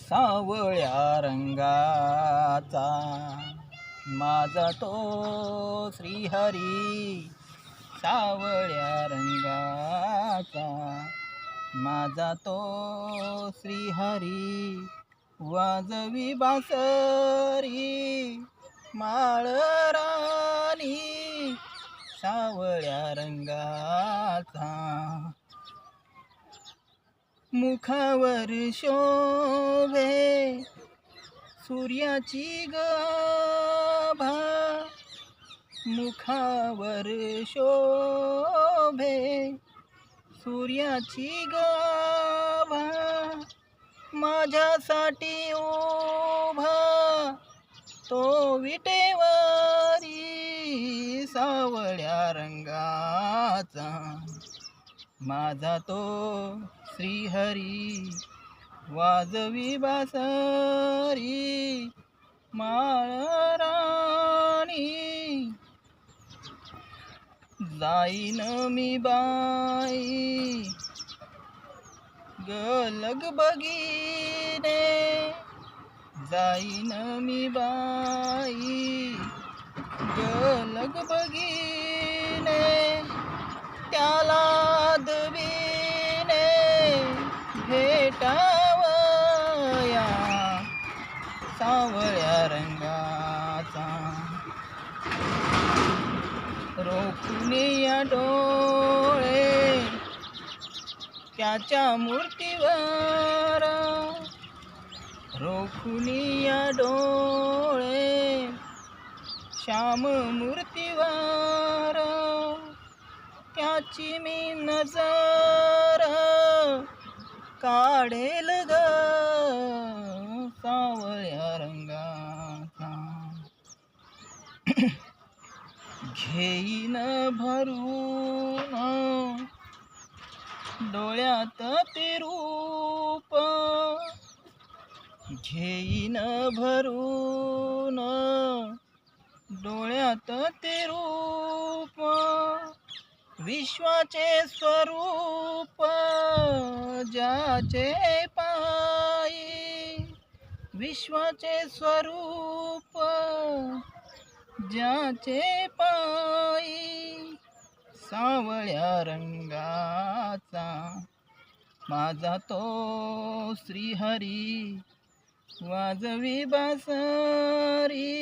सावळ्या रंगाचा माझा तो श्रीहरी, सावळ्या रंगाचा माझा तो श्रीहरी, वाजवी बासरी माळराणी, सावळ्या रंगाचा मुखावर शोभे सूर्याची गाभा, मुखावर शोभे सूर्याची गाभा, माझ्यासाठी उभा तो विटेवारी, सावळ्या रंगाचा माझा तो श्रीहरी, वाजवी बासरी माळराणी, जाईन मी बाई गलग बगीने, जाईन मी बाई गलग बगीने, त्याला दवीने भेटावया, सावळ्या रंगाचा रोखून या डोळे त्याच्या मूर्तीवर, रोखून या डोळे श्याम मूर्तीवर, त्याची मी नजर काढेल ग, सावळ्या रंगाचा घेईन भरून डोळ्यात ते रूप, घेईन भरून डोळ्यात ते रूप, विश्वाचे स्वरूप ज्याचे पायी, विश्वाचे स्वरूप ज्याचे पायी, सावळ्या रंगाचा माझा तो श्रीहरी, वाजवी बासरी